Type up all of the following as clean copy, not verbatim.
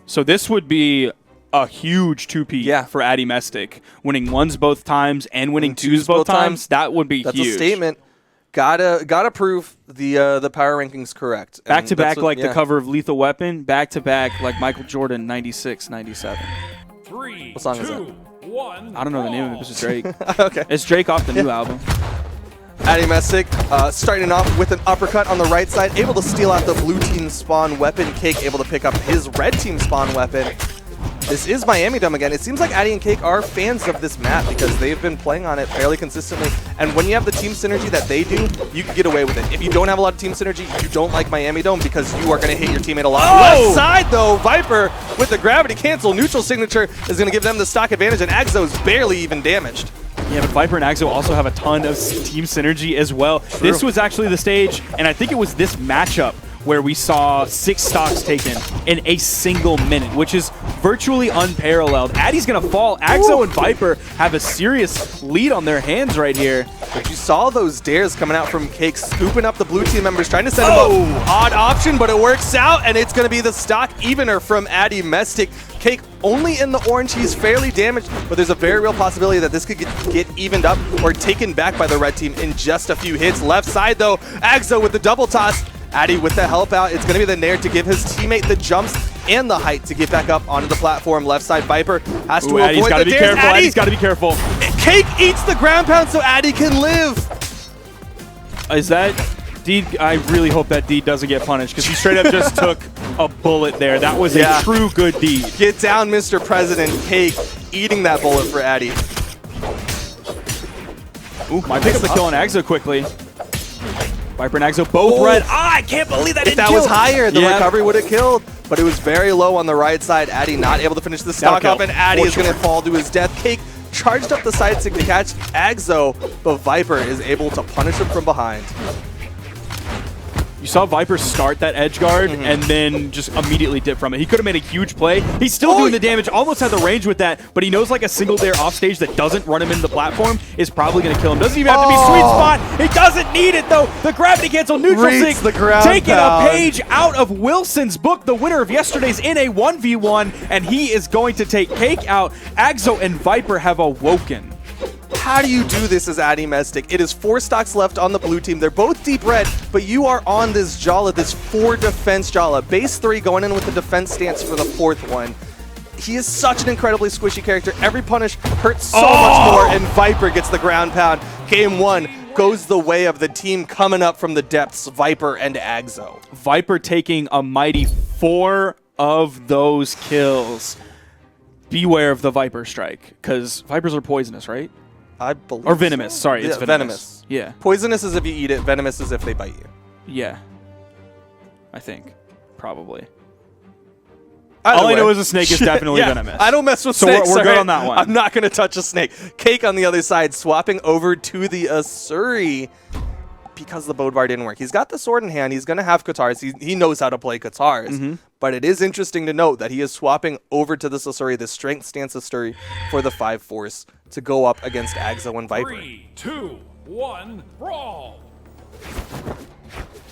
So this would be a huge 2-peat for Addymestic. Winning ones both times and winning twos both times, that would be huge. That's a statement. Gotta prove the power rankings correct. Back to back like the cover of Lethal Weapon. Back to back like Michael Jordan 96, 97. What song is that? I don't know the name of it. This is Drake. Okay. It's Drake off the new album. Addymestic starting off with an uppercut on the right side, able to steal out the blue team spawn weapon. Cake able to pick up his red team spawn weapon. This is Miami Dome again. It seems like Addy and Cake are fans of this map because they've been playing on it fairly consistently. And when you have the team synergy that they do, you can get away with it. If you don't have a lot of team synergy, you don't like Miami Dome because you are going to hit your teammate a lot. Left side, though, VipR with the gravity cancel. Neutral signature is going to give them the stock advantage, and Aggz0 is barely even damaged. Yeah, but VipR and Aggz0 also have a ton of team synergy as well. True. This was actually the stage, and I think it was this matchup where we saw 6 stocks taken in a single minute, which is virtually unparalleled. Addy's going to fall. Aggz0 and VipR have a serious lead on their hands right here. But you saw those dares coming out from Cake, scooping up the blue team members, trying to send him up. Odd option, but it works out, and it's going to be the stock evener from Addymestic. Cake only in the orange. He's fairly damaged, but there's a very real possibility that this could get evened up or taken back by the red team in just a few hits. Left side, though, Aggz0 with the double toss. Addy with the help out. It's going to be the Nair to give his teammate the jumps and the height to get back up onto the platform. Left side, VipR has to avoid the dares. Addy's got to be careful. Cake eats the ground pound so Addy can live. Is that D? I really hope that D doesn't get punished because he straight up just took a bullet there. That was a true good deed. Get down, Mr. President. Cake eating that bullet for Addy. Ooh, might pick up the kill on Aggz0 quickly. VipR and Aggz0 both red. I can't believe that didn't kill. If that was higher, the recovery would have killed. But it was very low on the right side. Addy not able to finish the stock up, and Addy is going to fall to his death. Cake charged up the side stick to catch Aggz0, but VipR is able to punish him from behind. You saw VipR start that edge guard and then just immediately dip from it. He could have made a huge play. He's still doing the damage, almost had the range with that, but he knows like a single dare off stage that doesn't run him into the platform is probably going to kill him. Doesn't even have to be sweet spot. He doesn't need it though. The gravity cancel neutral sync, taking a page out of Wilson's book, the winner of yesterday's in a 1v1, and he is going to take Cake out. Aggz0 and VipR have awoken. How do you do this as Addymestic? It is 4 stocks left on the blue team. They're both deep red, but you are on this Jala, this 4 defense Jala. Base 3 going in with the defense stance for the 4th one. He is such an incredibly squishy character. Every punish hurts so much more, and VipR gets the ground pound. Game 1 goes the way of the team coming up from the depths, VipR and Aggz0. VipR taking a mighty 4 of those kills. Beware of the VipR strike, because VipRs are poisonous, right? I believe Or venomous. So. Sorry, it's venomous. Yeah. Poisonous is if you eat it. Venomous is if they bite you. Yeah. I think. Probably. Either All I way. know is a snake is definitely venomous. I don't mess with snakes. So we're good on that one. I'm not going to touch a snake. Cake on the other side, swapping over to the Asuri because the Bodvar didn't work. He's got the sword in hand. He's going to have Katars. He knows how to play Katars. But it is interesting to note that he is swapping over to this Asuri, the strength stance Asuri, for the 5 force to go up against Aggz0 and VipR. 3, 2, 1, brawl!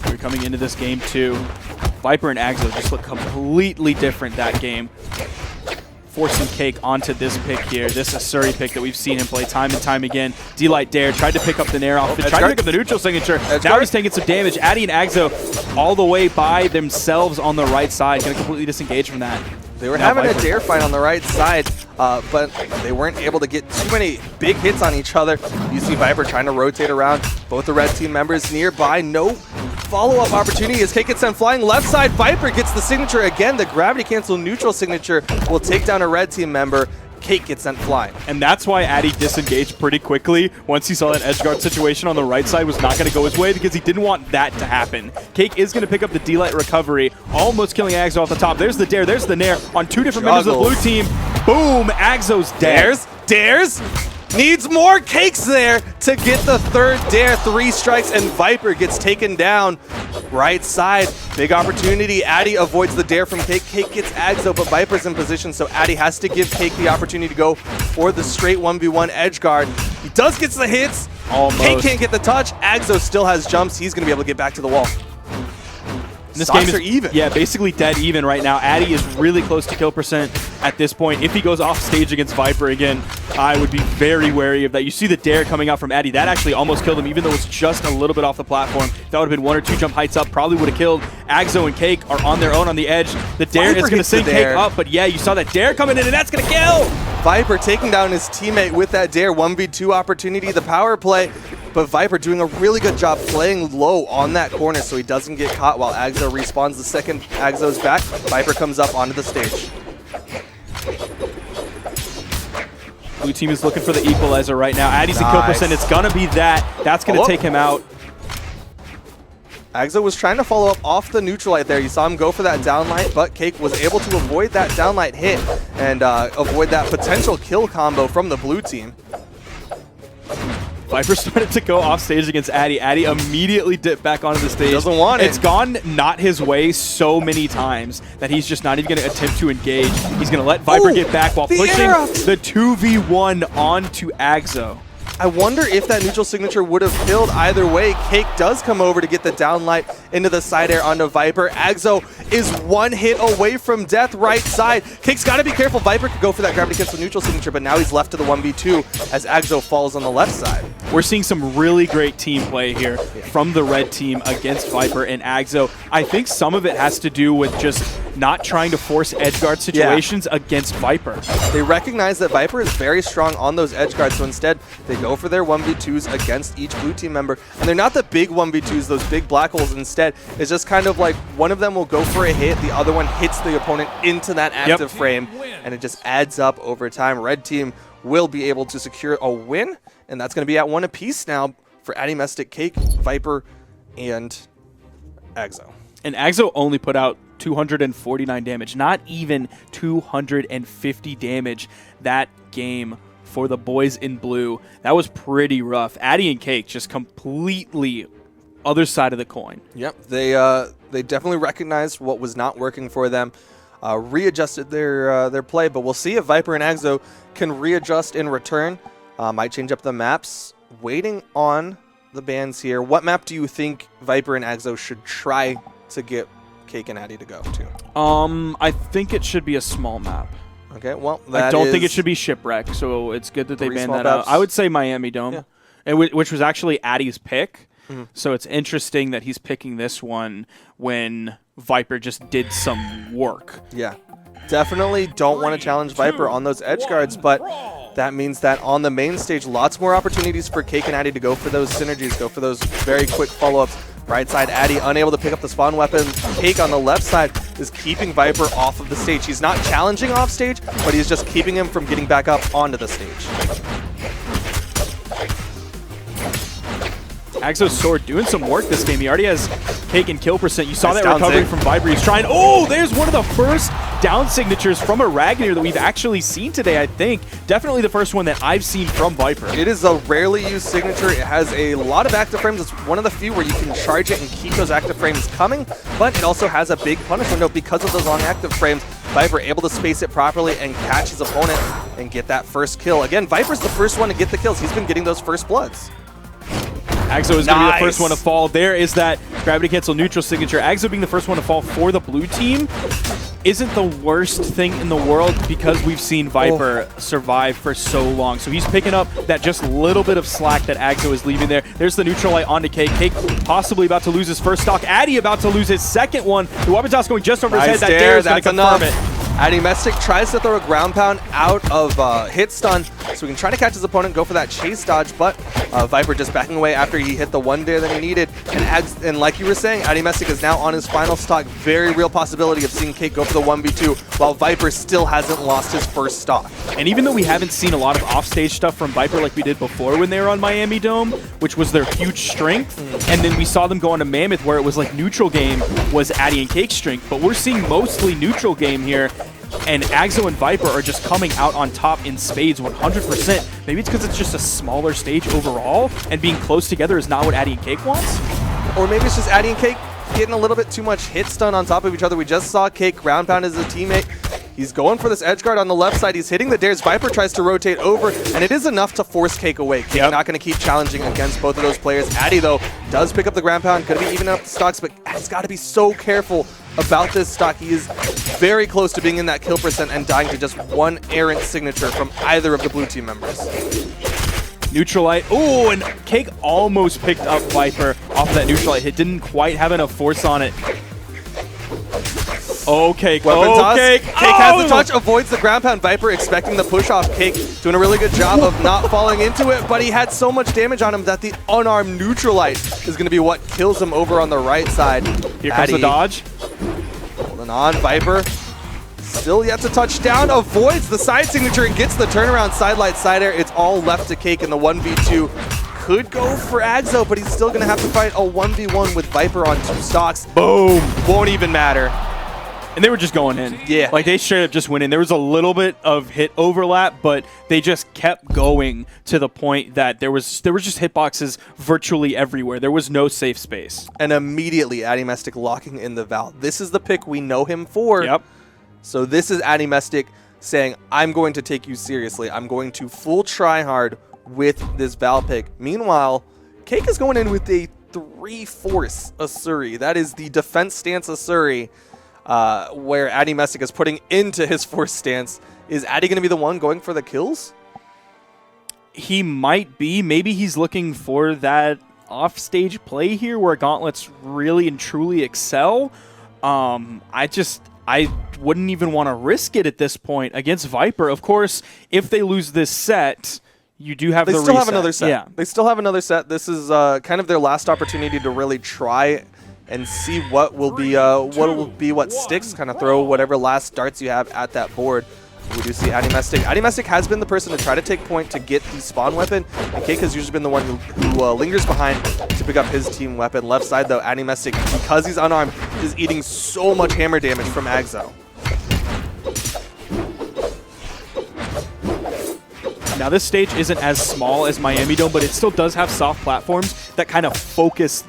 We're coming into this game too. VipR and Aggz0 just look completely different that game. Forcing Cake onto this pick here, this Asuri pick that we've seen him play time and time again. D-Light Dare, tried to pick up the Nair off, tried to pick up the neutral signature. Now he's taking some damage. Addy and Aggz0 all the way by themselves on the right side, going to completely disengage from that. They were having a dare fight on the right side, but they weren't able to get too many big hits on each other. You see VipR trying to rotate around both the red team members nearby. No follow-up opportunity as Cake gets sent flying. Left side, VipR gets the signature again. The gravity cancel neutral signature will take down a red team member. Cake gets sent flying. And that's why Addy disengaged pretty quickly once he saw that edge guard situation on the right side was not going to go his way because he didn't want that to happen. Cake is going to pick up the D-Light recovery, almost killing Aggz0 off the top. There's the dare, there's the Nair on 2 different members of the blue team. Boom, Aggz0's dead. Dares. Needs more Cakes there to get the 3rd dare. 3 strikes and VipR gets taken down. Right side, big opportunity. Addy avoids the dare from Cake. Cake gets Aggz0, but VipR's in position, so Addy has to give Cake the opportunity to go for the straight 1v1 edge guard. He does get the hits. Almost. Cake can't get the touch. Aggz0 still has jumps. He's going to be able to get back to the wall. This Stocks game is are even. Yeah, basically dead even right now. Addy is really close to kill percent at this point. If he goes off stage against VipR again, I would be very wary of that. You see the dare coming out from Addy. That actually almost killed him, even though it was just a little bit off the platform. If that would have been 1 or 2 jump heights up, probably would have killed. Aggz0 and Cake are on their own on the edge. The dare VipR is going to gets the send Cake dare. up, but yeah, you saw that dare coming in, and that's going to kill! VipR taking down his teammate with that dare 1v2 opportunity, the power play, but VipR doing a really good job playing low on that corner so he doesn't get caught while Aggz0 respawns the second Aggz0's back. VipR comes up onto the stage. Blue team is looking for the equalizer right now. Addy's in kill percent. It's going to be that. That's going to take him out. Aggz0 was trying to follow up off the neutral light there. You saw him go for that downlight, but Cake was able to avoid that downlight hit and avoid that potential kill combo from the blue team. VipR started to go off stage against Addy. Addy immediately dipped back onto the stage. Doesn't want it. It's gone not his way so many times that he's just not even going to attempt to engage. He's going to let VipR get back while pushing the 2v1 onto Aggz0. I wonder if that neutral signature would have killed either way. Cake does come over to get the downlight into the side air onto VipR. Aggz0 is 1 hit away from death right side. Cake's got to be careful. VipR could go for that gravity cancel neutral signature, but now he's left to the 1v2 as Aggz0 falls on the left side. We're seeing some really great team play here from the red team against VipR and Aggz0. I think some of it has to do with just not trying to force edge guard situations against VipR. They recognize that VipR is very strong on those edge guards, so instead they go for their 1v2s against each blue team member. And they're not the big 1v2s, those big black holes. Instead, it's just kind of like one of them will go for a hit, the other one hits the opponent into that active frame, and it just adds up over time. Red team will be able to secure a win, and that's going to be at 1 apiece now for Addymestic, Cake, VipR, and Aggz0. And Aggz0 only put out 249 damage, not even 250 damage that game for the boys in blue. That was pretty rough. Addy and Cake just completely other side of the coin. Yep, they definitely recognized what was not working for them, readjusted their play, but we'll see if VipR and Aggz0 can readjust in return. Might change up the maps. Waiting on the bans here. What map do you think VipR and Aggz0 should try to get Cake and Addy to go to? I think it should be a small map. Okay, well, I don't think it should be Shipwreck, so it's good that they banned that out. I would say Miami Dome, which was actually Addy's pick. So it's interesting that he's picking this one when VipR just did some work. Yeah, definitely don't want to challenge VipR on those edge guards, but that means that on the main stage, lots more opportunities for Cake and Addy to go for those synergies, go for those very quick follow-ups. Right side, Addy unable to pick up the spawn weapon. Cake on the left side is keeping VipR off of the stage. He's not challenging off stage, but he's just keeping him from getting back up onto the stage. Aggz0's sword doing some work this game. He already has Cake and kill percent. You saw Nice that recovery down from VipR. He's trying. Oh, there's one of the first down signatures from a Ragnar that we've actually seen today, I think. Definitely the first one that I've seen from VipR. It is a rarely used signature. It has a lot of active frames. It's one of the few where you can charge it and keep those active frames coming, but it also has a big punish window because of those long active frames. VipR able to space it properly and catch his opponent and get that first kill. Again, VipR's the first one to get the kills. He's been getting those first bloods. Aggz0 is going to be the first one to fall. There is that gravity cancel neutral signature. Aggz0 being the first one to fall for the blue team isn't the worst thing in the world because we've seen VipR survive for so long. So he's picking up that just little bit of slack that Aggz0 is leaving there. There's the neutral light onto Cake. Cake possibly about to lose his first stock. Addy about to lose his second one. The weapon toss going just over his head. That dare is going to confirm it. Addymestic tries to throw a ground pound out of hit stun, so he can try to catch his opponent, go for that chase dodge, but VipR just backing away after he hit the one dare that he needed. And like you were saying, Addymestic is now on his final stock. Very real possibility of seeing Cake go for the 1v2, while VipR still hasn't lost his first stock. And even though we haven't seen a lot of offstage stuff from VipR like we did before when they were on Miami Dome, which was their huge strength, and then we saw them go on to Mammoth where it was like neutral game was Addy and Cake's strength, but we're seeing mostly neutral game here. And Aggz0 and VipR are just coming out on top in spades 100%. Maybe it's because it's just a smaller stage overall, and being close together is not what Addy and Cake wants? Or maybe it's just Addy and Cake getting a little bit too much hit stun on top of each other. We just saw Cake ground pound as a teammate. He's going for this edge guard on the left side. He's hitting the dares. VipR tries to rotate over, and it is enough to force Cake away. Cake not going to keep challenging against both of those players. Addy, though, does pick up the ground pound. Going to be even up the stocks, but he's got to be so careful about this stock. He is very close to being in that kill percent and dying to just one errant signature from either of the blue team members. Neutralite. Oh, and Cake almost picked up VipR off of that Neutralite hit. Didn't quite have enough force on it. Oh, Cake. Cake has the touch, avoids the ground pound. VipR expecting the push off. Cake doing a really good job of not falling into it, but he had so much damage on him that the unarmed Neutralite is going to be what kills him over on the right side. Here comes the dodge. Holding on, VipR. Still yet to touch down, avoids the side signature and gets the turnaround side light side air. It's all left to Cake in the 1v2. Could go for Aggz0, but he's still going to have to fight a 1v1 with VipR on 2 stocks. Boom. Won't even matter. And they were just going in. Yeah. Like, they straight up just went in. There was a little bit of hit overlap, but they just kept going to the point that there was just hitboxes virtually everywhere. There was no safe space. And immediately, Addymestic locking in the Val. This is the pick we know him for. Yep. So this is Addymestic saying, I'm going to take you seriously. I'm going to full try hard with this Val pick. Meanwhile, Cake is going in with a 3-force Asuri. That is the defense stance Asuri, where Addymestic is putting into his force stance. Is Addy going to be the one going for the kills? He might be. Maybe he's looking for that off-stage play here where Gauntlets really and truly excel. I wouldn't even want to risk it at this point against VipR. Of course, if they lose this set, you do have the reset. They still have another set. Yeah. They still have another set. This is kind of their last opportunity to really try and see what will be what sticks. Kind of throw whatever last darts you have at that board. We do see Addymestic. Addymestic has been the person to try to take point to get the spawn weapon, and Cake has usually been the one who lingers behind to pick up his team weapon. Left side, though, Addymestic, because he's unarmed, is eating so much hammer damage from Aggz0. Now, this stage isn't as small as Miami Dome, but it still does have soft platforms that kind of focus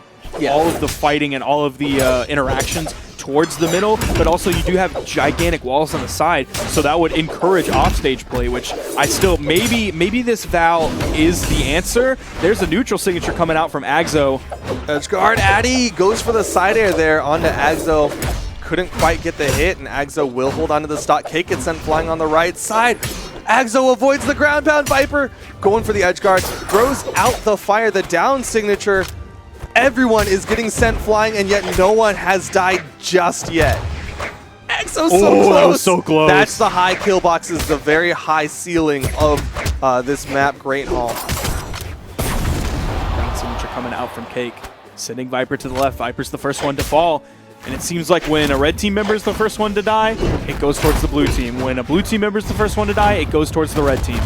all of the fighting and all of the interactions towards the middle, but also you do have gigantic walls on the side, so that would encourage offstage play, which I still, maybe this Val is the answer. There's a neutral signature coming out from Aggz0. Edge guard, Addy goes for the side air there onto Aggz0. Couldn't quite get the hit, and Aggz0 will hold onto the stock. Cake gets sent flying on the right side. Aggz0 avoids the ground pound. VipR going for the edge guard, throws out the fire, the down signature. Everyone is getting sent flying, and yet no one has died just yet. Aggz0 so close. That was so close. That's the high kill boxes, the very high ceiling of this map, Great Hall. Ground signature coming out from Cake, sending VipR to the left. VipR's the first one to fall, and it seems like when a red team member is the first one to die, it goes towards the blue team. When a blue team member is the first one to die, it goes towards the red team.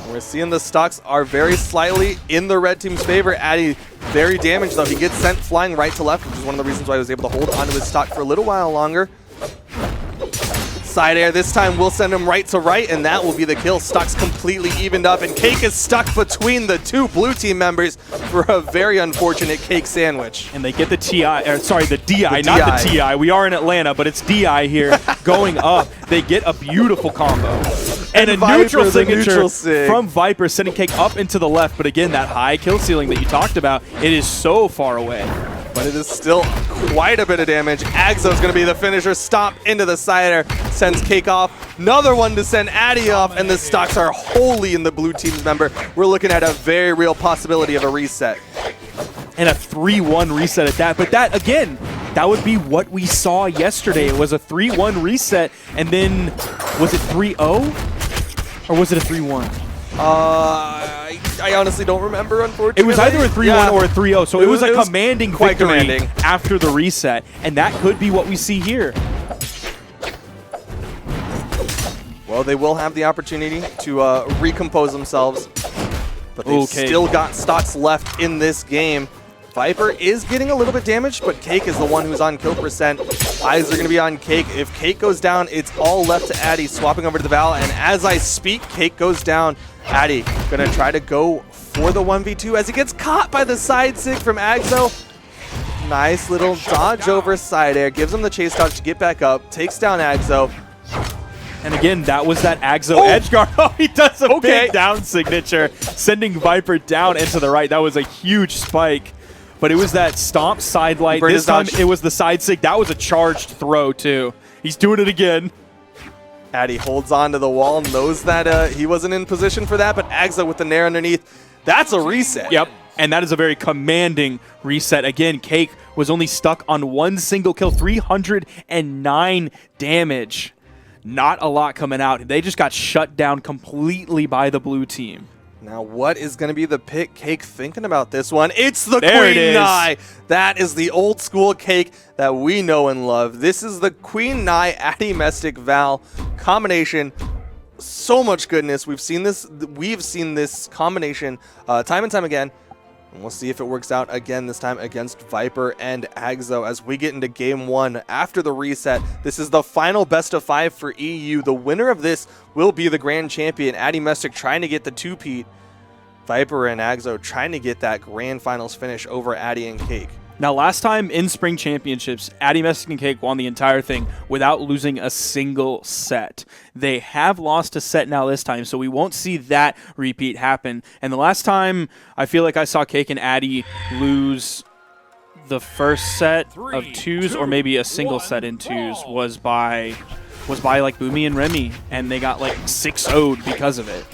We're seeing the stocks are very slightly in the red team's favor. Addy very damaged, though. He gets sent flying right to left, which is one of the reasons why he was able to hold onto his stock for a little while longer. Side air this time will send him right to right, and that will be the kill. Stock's completely evened up, and Cake is stuck between the two blue team members for a very unfortunate Cake sandwich. And they get the the DI, not the TI. We are in Atlanta, but it's DI here going up. They get a beautiful combo. And a neutral signature from VipR, sending Cake up into the left. But again, that high kill ceiling that you talked about, it is so far away. But it is still quite a bit of damage. Aggz0 is going to be the finisher. Stomp into the cider, sends Cake off. Another one to send Addy off, and the stocks are wholly in the blue team's member. We're looking at a very real possibility of a reset. And a 3-1 reset at that. But that, again, that would be what we saw yesterday. It was a 3-1 reset, and then, was it 3-0? Or was it a 3-1? I honestly don't remember, unfortunately. It was either a 3-1 or a 3-0, so it was a commanding quite victory commanding after the reset, and that could be what we see here. Well, they will have the opportunity to recompose themselves, but they've still got stocks left in this game. VipR is getting a little bit damaged, but Cake is the one who's on kill percent. Eyes are going to be on Cake. If Cake goes down, it's all left to Addy, swapping over to the Val. And as I speak, Cake goes down. Addy going to try to go for the 1v2 as he gets caught by the side sig from Aggz0. Nice little dodge over side air. Gives him the chase dodge to get back up. Takes down Aggz0. And again, that was that Aggz0 edge guard. Oh, he does a big down signature, sending VipR down into the right. That was a huge spike. But it was that stomp side light. This time it was the side sig. That was a charged throw too. He's doing it again. Addy holds on to the wall, knows that he wasn't in position for that, but Aggz0 with the nair underneath. That's a reset. Yep. And that is a very commanding reset. Again, Cake was only stuck on one single kill, 309 damage. Not a lot coming out. They just got shut down completely by the blue team. Now, what is going to be the pick? Cake thinking about this one. It's the Queen Nai. That is the old school Cake that we know and love. This is the Queen Nai Addymestic Val combination. So much goodness. We've seen this combination time and time again. And we'll see if it works out again this time against VipR and Aggz0 as we get into game 1 after the reset. This is the final best of 5 for EU. The winner of this will be the grand champion. Addymestic trying to get the 2-peat. VipR and Aggz0 trying to get that grand finals finish over Addy and Cake. Now, last time in Spring Championships, Addymestic and Cake won the entire thing without losing a single set. They have lost a set now this time, so we won't see that repeat happen. And the last time I feel like I saw Cake and Addy lose the first set of 2s or maybe a single set in 2s was by like Boomy and Remy, and they got like 6-0'd because of it.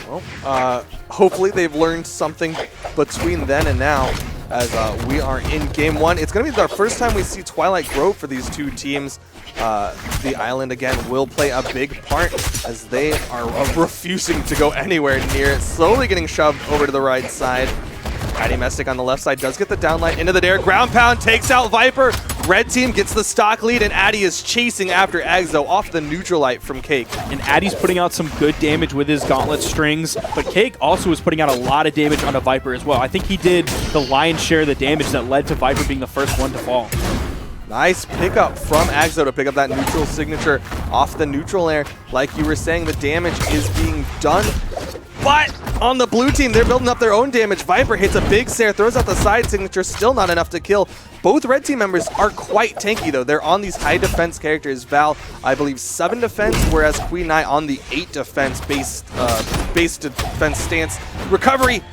Well, hopefully they've learned something between then and now. As we are in game 1. It's going to be our first time we see Twilight grow for these two teams. The island, again, will play a big part as they are refusing to go anywhere near it. Slowly getting shoved over to the right side. Addymestic on the left side does get the downlight into the dare. Ground pound takes out VipR. Red team gets the stock lead, and Addy is chasing after Aggz0 off the neutralite from Cake. And Addy's putting out some good damage with his gauntlet strings, but Cake also is putting out a lot of damage onto VipR as well. I think he did the lion's share of the damage that led to VipR being the first one to fall. Nice pickup from Aggz0 to pick up that neutral signature off the neutral air. Like you were saying, the damage is being done. But on the blue team, they're building up their own damage. VipR hits a big snare, throws out the side signature, still not enough to kill. Both red team members are quite tanky, though. They're on these high defense characters. Val, I believe, 7 defense, whereas Queen Nai on the 8 defense base defense stance. Recovery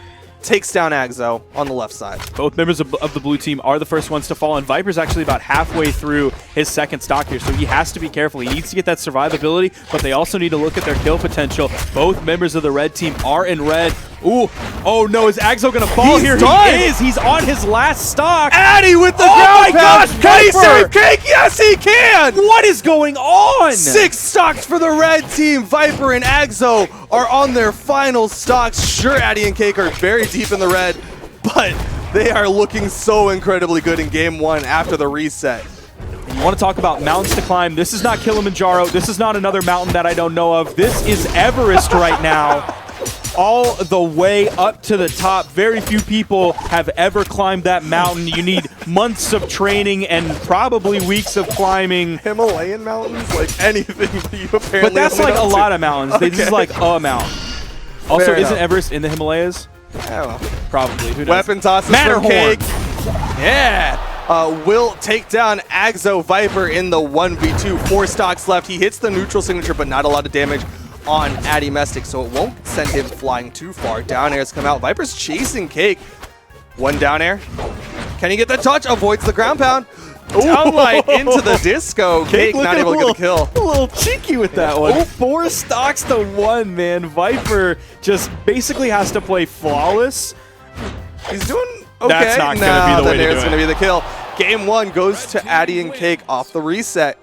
takes down Aggz0 on the left side. Both members of the blue team are the first ones to fall, and VipR's actually about halfway through his second stock here, so he has to be careful. He needs to get that survivability, but they also need to look at their kill potential. Both members of the red team are in red. Ooh, oh no, is Aggz0 gonna fall here? Done. He is. He's on his last stock. Addy with the ground pound. Can he save Cake? Yes, he can! What is going on? 6 stocks for the red team. VipR and Aggz0 are on their final stocks. Sure, Addy and Cake are very deep in the red, but they are looking so incredibly good in game 1 after the reset. You want to talk about mountains to climb? This is not Kilimanjaro. This is not another mountain that I don't know of. This is Everest right now. All the way up to the top. Very few people have ever climbed that mountain. You need months of training and probably weeks of climbing. Himalayan mountains? Like anything that you apparently But that's like a lot of mountains. Okay. This is like a mountain. Also, Fair isn't enough. Everest in the Himalayas? Yeah, well. Probably. Who knows? Weapon tosses from Cake. Yeah. Will take down Aggz0 VipR in the 1v2. 4 stocks left. He hits the neutral signature, but not a lot of damage on Addymestic, so it won't send him flying too far. Down airs come out. VipR's chasing Cake. 1 down air. Can he get the touch? Avoids the ground pound. Downlight into the disco. Cake not able to get a kill. A little cheeky with that one. 4 stocks to 1, man. VipR just basically has to play flawless. He's doing okay. That's not going to be the way to do it. It's going to be the kill. Game 1 goes to Addy and Cake off the reset.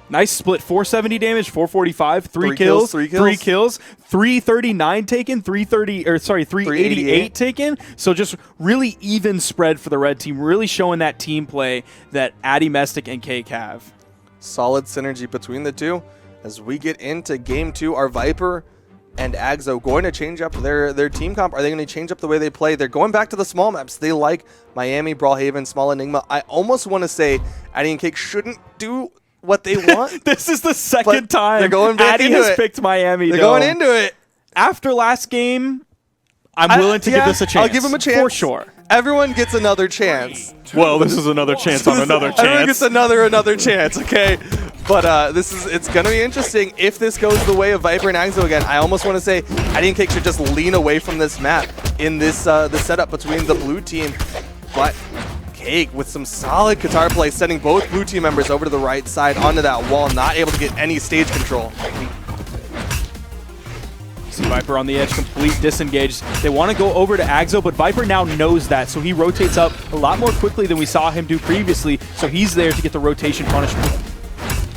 Nice split, 470 damage, 445, 3 kills, kills, 3 kills. 339 taken, 388 taken. So just really even spread for the red team, really showing that team play that Addymestic and Cake have. Solid synergy between the two. As we get into game 2, are VipR and Aggz0 going to change up their team comp? Are they going to change up the way they play? They're going back to the small maps. They like Miami, Brawlhaven, Small Enigma. I almost want to say Addy and Cake shouldn't do what they want. This is the second time they're going back Addy into has it. picked Miami. They're going into it. After last game, I'm willing to give this a chance. I'll give him a chance. For sure. Everyone gets another chance. Well, this is another chance on another chance. Everyone gets another chance, okay? But it's going to be interesting if this goes the way of VipR and Aggz0 again. I almost want to say Addy and Cake should just lean away from this map in this the setup between the blue team. But Cake with some solid guitar play, sending both blue team members over to the right side onto that wall, not able to get any stage control. See VipR on the edge, complete disengaged. They want to go over to Aggz0, but VipR now knows that, so he rotates up a lot more quickly than we saw him do previously, so he's there to get the rotation punishment.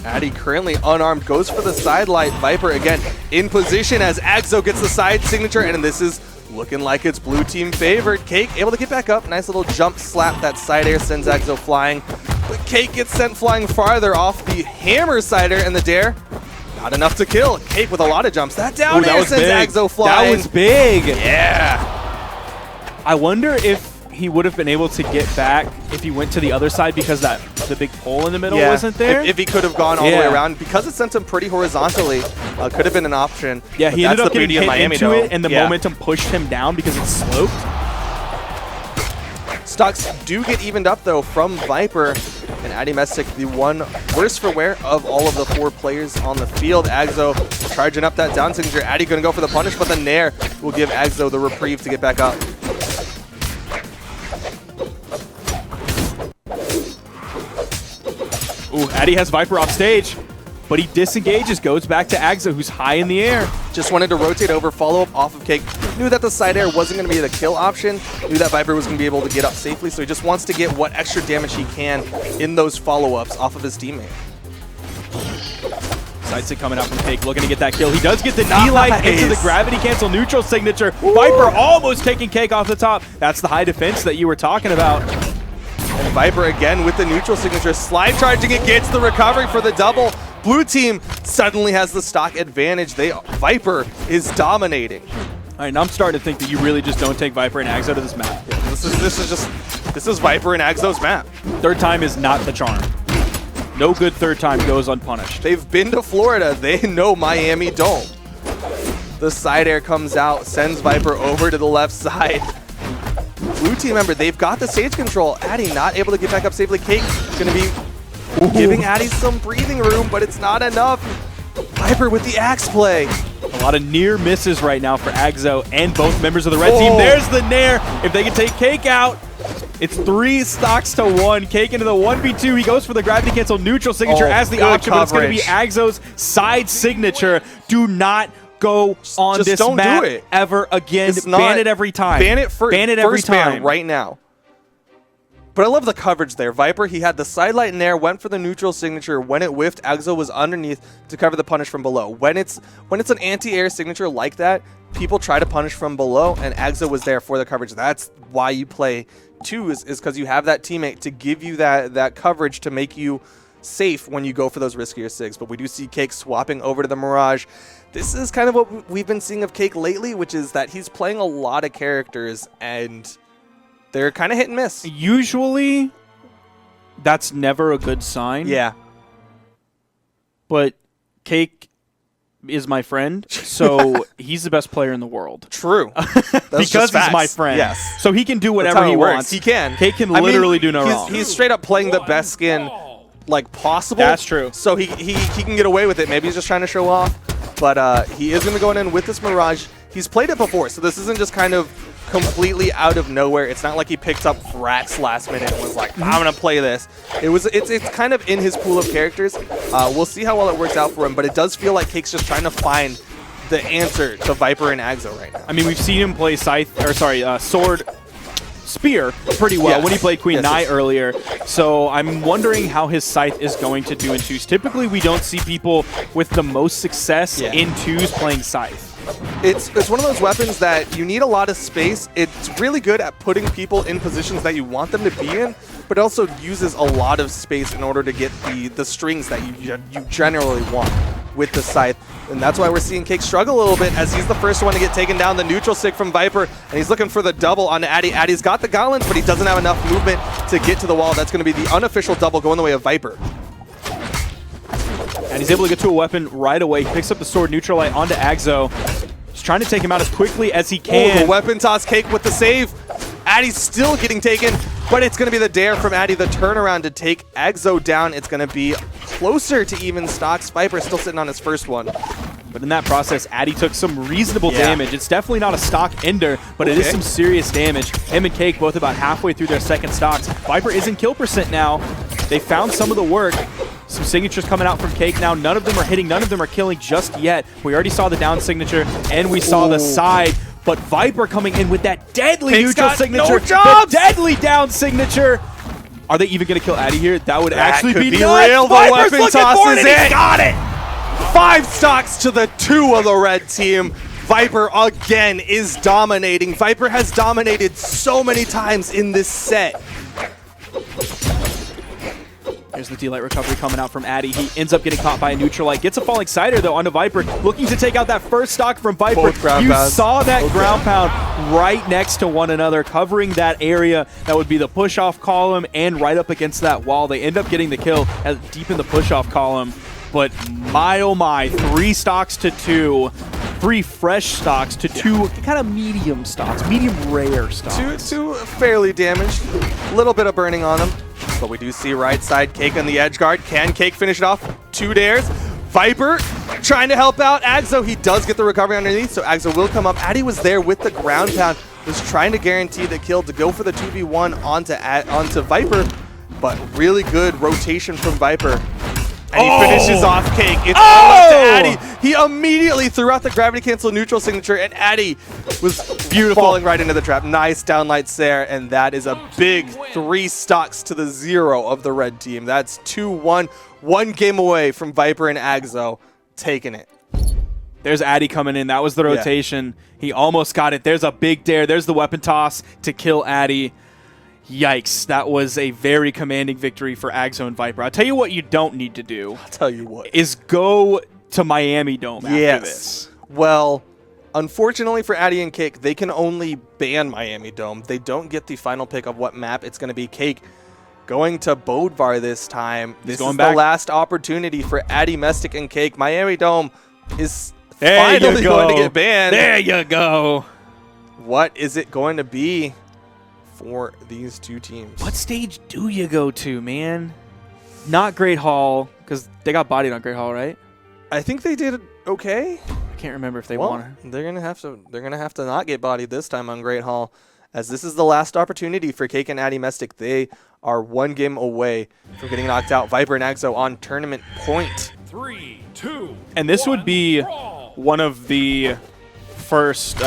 Addy currently unarmed, goes for the side light. VipR again in position as Aggz0 gets the side signature, and this is looking like it's blue team favored. Cake able to get back up, nice little jump slap. That side air sends Aggz0 flying, but Cake gets sent flying farther off the hammer side air, and the dare not enough to kill. Cake with a lot of jumps. That down air sends Aggz0 flying. That was big. Yeah. I wonder if he would have been able to get back if he went to the other side because the big pole in the middle wasn't there. If he could have gone all the way around, because it sent him pretty horizontally, could have been an option. Yeah, he ended up getting hit into it, and the Yeah. momentum pushed him down because it sloped. Stocks do get evened up though from VipR, and Addymestic, the one worse for wear of all of the 4 players on the field. Aggz0 charging up that down signature. Addy going to go for the punish, but the nair will give Aggz0 the reprieve to get back up. Ooh, Addy has VipR off stage, but he disengages, goes back to Aggz0, who's high in the air. Just wanted to rotate over, follow up off of Cake. Knew that the side air wasn't going to be the kill option. Knew that VipR was going to be able to get up safely, so he just wants to get what extra damage he can in those follow-ups off of his teammate. Sidestick coming out from Cake, looking to get that kill. He does get the D-Light into the gravity cancel neutral signature. VipR almost taking Cake off the top. That's the high defense that you were talking about. And VipR again with the neutral signature, slide charging it, gets the recovery for the double. Blue team suddenly has the stock advantage. VipR is dominating. All right, now I'm starting to think that you really just don't take VipR and Aggz0 to this map. Yeah, this is VipR and Aggz0's map. Third time is not the charm. No good third time goes unpunished. They've been to Florida. They know Miami don't. The side air comes out, sends VipR over to the left side. Blue team member, they've got the stage control. Addy not able to get back up safely. Cake going to be giving Addy some breathing room, but it's not enough. VipR with the axe play. A lot of near misses right now for Aggz0 and both members of the red team. There's the nair. If they can take Cake out, it's 3 stocks to 1. Cake into the 1v2. He goes for the gravity cancel neutral signature as the option, but it's going to be Aggz0's side signature. Do not go on Just this don't map do it. ever again. It's not, ban it every time. Ban it every time. right now. But I love the coverage there. VipR, he had the side light in there, went for the neutral signature. When it whiffed, Aggz0 was underneath to cover the punish from below. When it's an anti-air signature like that, people try to punish from below, and Aggz0 was there for the coverage. That's why you play 2s, is because you have that teammate to give you that coverage to make you safe when you go for those riskier 6s. But we do see Cake swapping over to the Mirage. This is kind of what we've been seeing of Cake lately, which is that he's playing a lot of characters, and they're kind of hit and miss. Usually, that's never a good sign. Yeah. But Cake is my friend, so he's the best player in the world. True. Because he's my friend. Yes. So he can do whatever he wants. He can. Cake can literally do no wrong. He's straight up playing the best skin like possible. That's true. So he can get away with it. Maybe he's just trying to show off. But he is going to go in with this Mirage. He's played it before, so this isn't just kind of completely out of nowhere. It's not like he picked up Vrax last minute and was like, I'm going to play this. It's kind of in his pool of characters. We'll see how well it works out for him, but it does feel like Cake's just trying to find the answer to VipR and Aggz0 right now. I mean, we've seen him play Sword Spear pretty well when he played Queen Nai earlier. So I'm wondering how his Scythe is going to do in 2s. Typically, we don't see people with the most success in 2s playing Scythe. It's one of those weapons that you need a lot of space. It's really good at putting people in positions that you want them to be in, but also uses a lot of space in order to get the strings that you generally want with the Scythe. And that's why we're seeing Cake struggle a little bit, as he's the first one to get taken down. The neutral stick from VipR, and he's looking for the double on Addy. Addy's got the gauntlets, but he doesn't have enough movement to get to the wall. That's going to be the unofficial double going the way of VipR. And he's able to get to a weapon right away. He picks up the sword neutral light onto Aggz0. He's trying to take him out as quickly as he can. Oh, the weapon toss. Cake with the save. Addy's still getting taken, but it's going to be the dare from Addy, the turnaround to take Aggz0 down. It's going to be closer to even stocks. VipR still sitting on his first one. But in that process, Addy took some reasonable damage. It's definitely not a stock ender, but it is some serious damage. Him and Cake both about halfway through their second stocks. VipR is in kill percent now. They found some of the work. Some signatures coming out from Cake now. None of them are hitting. None of them are killing just yet. We already saw the down signature, and we saw the side. But VipR coming in with that deadly neutral signature. The deadly down signature. Are they even going to kill Addy here? That would actually be nuts. Real. The VipR's weapon toss is in. He got it. 5 stocks to the 2 of the red team. VipR again is dominating. VipR has dominated so many times in this set. Here's the D-Light recovery coming out from Addy. He ends up getting caught by a neutral light. Gets a falling cider though onto VipR. Looking to take out that first stock from VipR. You saw that ground pound right next to one another, covering that area. That would be the push-off column and right up against that wall. They end up getting the kill deep in the push-off column. But my oh my, 3 stocks to 2. 3 fresh stocks to 2 kind of medium stocks, medium rare stocks. Two fairly damaged. A little bit of burning on them. But we do see right side Cake on the edge guard. Can Cake finish it off? 2 dares. VipR trying to help out Aggz0. He does get the recovery underneath, so Aggz0 will come up. Addy was there with the ground pound, was trying to guarantee the kill to go for the 2v1 onto VipR. But really good rotation from VipR. And he finishes off Cake. It's all up to Addy. He immediately threw out the gravity cancel neutral signature, and Addy was falling right into the trap. Nice downlight there, and that is a big 3 stocks to the 0 of the red team. That's 2-1. 1 game away from VipR and Aggz0 taking it. There's Addy coming in. That was the rotation. He almost got it. There's a big dare. There's the weapon toss to kill Addy. Yikes, that was a very commanding victory for Aggz0 and VipR. I'll tell you what you don't need to do. I'll tell you what. Is go to Miami Dome after this. Well, unfortunately for Addy and Cake, they can only ban Miami Dome. They don't get the final pick of what map it's going to be. Cake going to Bodvar this time. This is the last opportunity for Addymestic and Cake. Miami Dome is finally going to get banned. There you go. What is it going to be for these 2 teams? What stage do you go to, man? Not Great Hall, because they got bodied on Great Hall, right? I think they did okay. I can't remember if they won. They're gonna have to not get bodied this time on Great Hall, as this is the last opportunity for Cake and Addymestic. They are 1 game away from getting knocked out. VipR and Aggz0 on tournament point. 3, 2, and this would be one of the first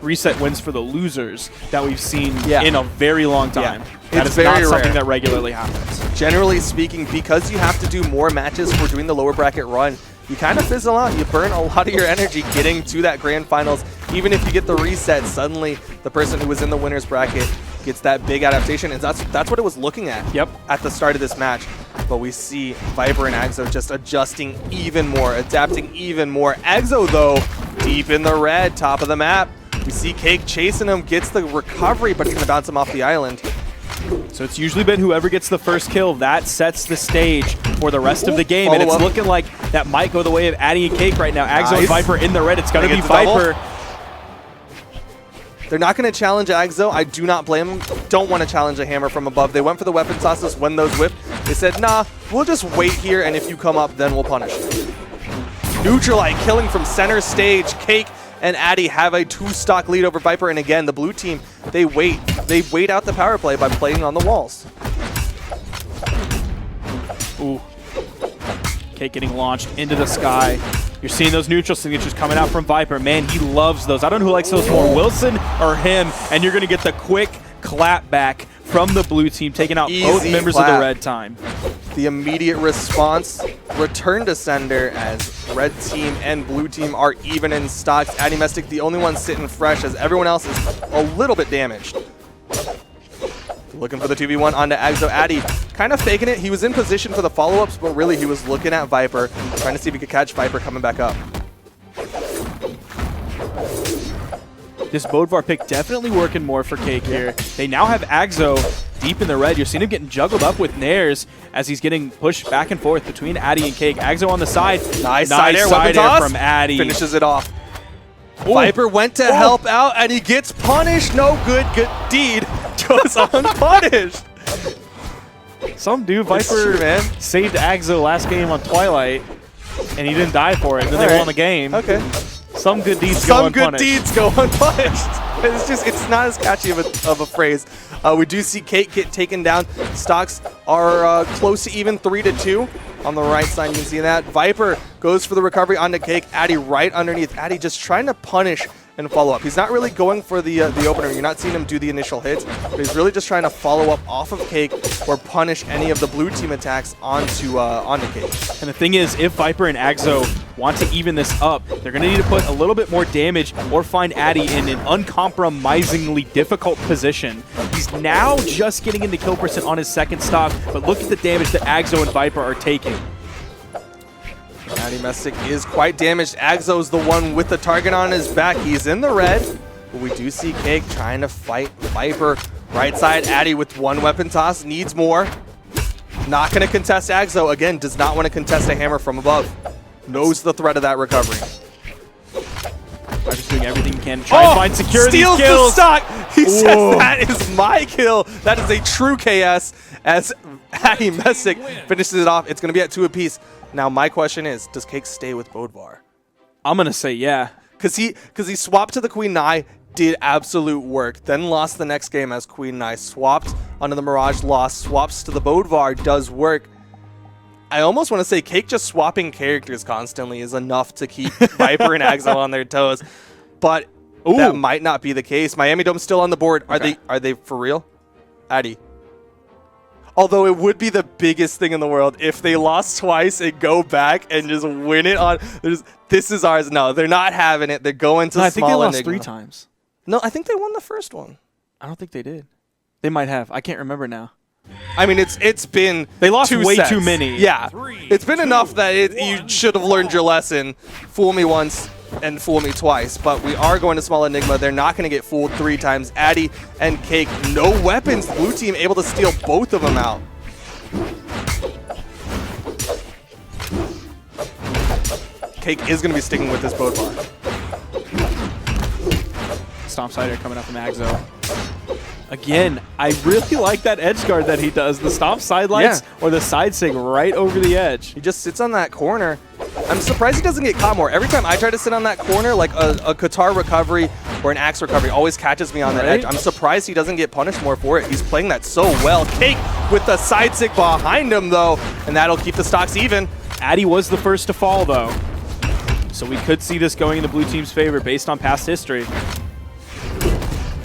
reset wins for the losers that we've seen in a very long time. That is not something that regularly happens. Generally speaking, because you have to do more matches for doing the lower bracket run, you kind of fizzle out. You burn a lot of your energy getting to that grand finals. Even if you get the reset, suddenly the person who was in the winner's bracket gets that big adaptation, and that's what it was looking at at the start of this match. But we see VipR and Aggz0 just adjusting even more, adapting even more. Aggz0, though, deep in the red, top of the map. We see Cake chasing him, gets the recovery, but it's going to bounce him off the island. So it's usually been whoever gets the first kill, that sets the stage for the rest of the game. And it's looking like that might go the way of Addy and Cake right now. Aggz0 and VipR in the red. It's going to be VipR. They're not going to challenge Aggz0. I do not blame them. Don't want to challenge a hammer from above. They went for the weapon tosses when those whipped. They said, nah, we'll just wait here, and if you come up, then we'll punish you. Neutralite killing from center stage. Cake and Addy have a 2-stock lead over VipR, and again, the blue team, they wait out the power play by playing on the walls. Ooh. Cake getting launched into the sky. You're seeing those neutral signatures coming out from VipR. Man, he loves those. I don't know who likes those more, Wilson or him, and you're going to get the quick clap back from the blue team, taking out both members of the red team. The immediate response, return to sender, as red team and blue team are even in stocks. Addymestic, the only one sitting fresh, as everyone else is a little bit damaged. Looking for the 2v1 onto Aggz0. Addy kind of faking it. He was in position for the follow-ups, but really he was looking at VipR, trying to see if he could catch VipR coming back up. This Bodvar pick definitely working more for Cake here. They now have Aggz0 deep in the red. You're seeing him getting juggled up with Nares as he's getting pushed back and forth between Addy and Cake. Aggz0 on the side. Nice side air from Addy. Finishes it off. VipR went to help out, and he gets punished. No good deed goes unpunished. Some dude, It's Viper, true, man. saved Aggz0 last game on Twilight, and he didn't die for it. Then they Alright. won the game. Okay. Some good deeds go Some good unpunished. deeds go unpunished. It's not as catchy of a phrase. We do see Cake get taken down. Stocks are close to even 3-2 on the right side. You can see that. Viper goes for the recovery onto Cake. Addy right underneath. Addy just trying to punish and follow up. He's not really going for the opener. You're not seeing him do the initial hits, but he's really just trying to follow up off of Cake or punish any of the blue team attacks onto Cake. And the thing is, if Viper and Aggz0 want to even this up, they're going to need to put a little bit more damage or find Addy in an uncompromisingly difficult position. He's now just getting into kill percent on his second stock, but look at the damage that Aggz0 and Viper are taking. Addymestic is quite damaged. Aggz0 is the one with the target on his back. He's in the red, but we do see Cake trying to fight Viper. Right side, Addy with one weapon toss, needs more. Not going to contest Aggz0. Again, does not want to contest a hammer from above. Knows the threat of that recovery. Viper's doing everything he can to try and find security Steals the kills. stock. He Whoa. says that is my kill. That is a true KS as Addymestic finishes it off. It's going to be at 2 apiece. Now, my question is, does Cake stay with Bodvar? I'm going to say yeah. Because he swapped to the Queen Nai, did absolute work, then lost the next game as Queen Nai, swapped onto the Mirage, lost, swaps to the Bodvar, does work. I almost want to say Cake just swapping characters constantly is enough to keep Viper and Aggz0 on their toes, but that might not be the case. Miami Dome's still on the board. Are they for real? Addy. Although it would be the biggest thing in the world if they lost twice and go back and just win it on. This is ours. No, they're not having it. They're going to No, I think they small lost Enigma. 3 times. No, I think they won the first one. I don't think they did. They might have. I can't remember now. I mean, it's been They lost 2 way sets. too many. Yeah, 3, it's been 2, enough that you 1. should have learned your lesson. Fool me once and fool me twice. But we are going to small Enigma. They're not going to get fooled 3 times. Addy and Cake, no weapons. Blue team able to steal both of them out. Cake is going to be sticking with this Bodvar. Stomp Sider coming up from Aggz0. Again, I really like that edge guard that he does. The stomp sidelights or the side sig right over the edge. He just sits on that corner. I'm surprised he doesn't get caught more. Every time I try to sit on that corner, like a Qatar recovery or an Axe recovery always catches me on that edge. I'm surprised he doesn't get punished more for it. He's playing that so well. Cake with the side sig behind him, though, and that'll keep the stocks even. Addy was the first to fall, though. So we could see this going in the blue team's favor based on past history.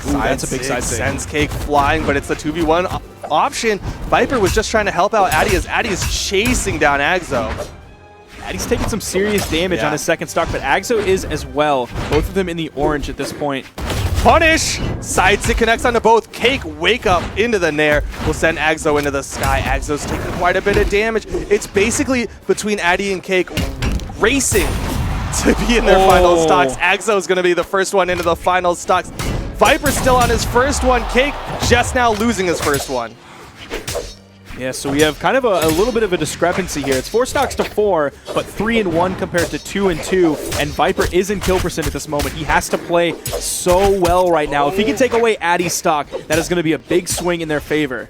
Ooh, that's a big side sig. Sends Cake flying, but it's the 2v1 option. Viper was just trying to help out Addy as Addy is chasing down Aggz0. Addy's taking some serious damage on his second stock, but Aggz0 is as well. Both of them in the orange at this point. Punish! Side stick connects onto both. Cake wake up into the Nair. Will send Aggz0 into the sky. Aggz0's taking quite a bit of damage. It's basically between Addy and Cake racing to be in their final stocks. Aggz0 is going to be the first one into the final stocks. Viper's still on his first one. Cake just now losing his first one. Yeah, so we have kind of a little bit of a discrepancy here. It's 4 stocks to 4, but 3 and 1 compared to 2 and 2. And Viper is in kill percent at this moment. He has to play so well right now. If he can take away Addy's stock, that is going to be a big swing in their favor.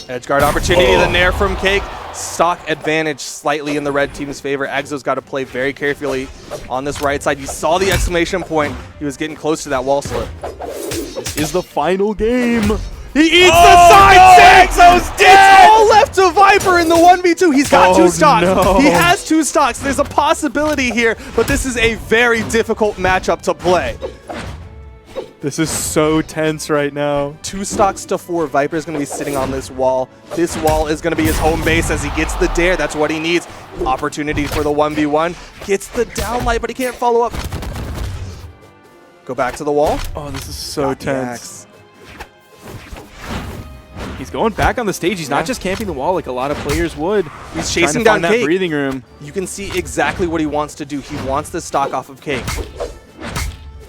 Edgeguard opportunity, the Nair from Cake. Stock advantage slightly in the red team's favor. Aggz0's got to play very carefully on this right side. You saw the exclamation point. He was getting close to that wall slip. This is the final game. He eats the side stick! Aggz0's dead! It's all left to Viper in the 1v2. He's got 2 stocks. No. He has 2 stocks. There's a possibility here, but this is a very difficult matchup to play. This is so tense right now. 2 stocks to 4. Viper's going to be sitting on this wall. This wall is going to be his home base as he gets the dare. That's what he needs. Opportunity for the 1v1. Gets the downlight, but he can't follow up. Go back to the wall. Oh, this is so Got the tense. axe. He's going back on the stage. He's not just camping the wall like a lot of players would. He's Trying chasing to down find that Cake. breathing room. You can see exactly what he wants to do. He wants the stock off of Cake.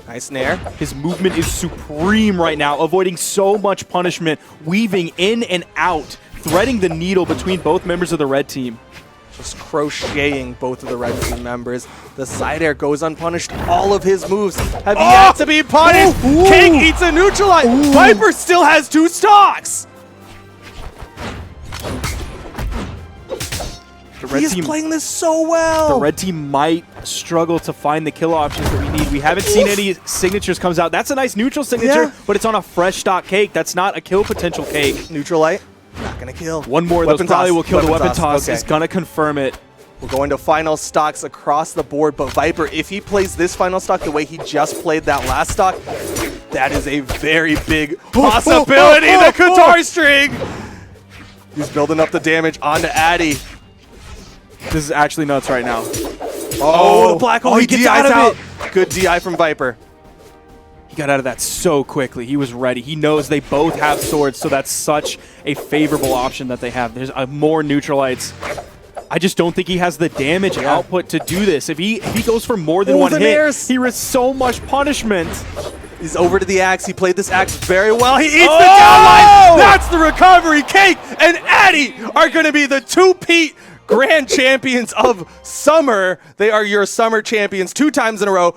Nice Nair. His movement is supreme right now, avoiding so much punishment, weaving in and out, threading the needle between both members of the red team. Just crocheting both of the red team members. The side air goes unpunished. All of his moves have yet to be punished. Cake eats a neutralize. Viper still has 2 stocks. He's playing this so well. The red team might struggle to find the kill options that we need. We haven't seen any signatures comes out. That's a nice neutral signature, but it's on a fresh stock cake. That's not a kill potential cake. Neutral light, not gonna kill. One more of those probably will kill the weapon toss. Is gonna confirm it. We're going to final stocks across the board, but VipR, if he plays this final stock the way he just played that last stock, that is a very big possibility. The Qatar string! He's building up the damage onto Addy. This is actually nuts right now. Oh, the black hole, he gets DI's out of out. Good DI from VipR. He got out of that so quickly. He was ready. He knows they both have swords, so that's such a favorable option that they have. There's more neutralites. I just don't think he has the damage output to do this. If he goes for more than one hit, he risks so much punishment. He's over to the Aggz. He played this Aggz very well. He eats the downline. That's the recovery. Cake and Addy are going to be the two-peat grand champions of summer. They are your summer champions 2 times in a row.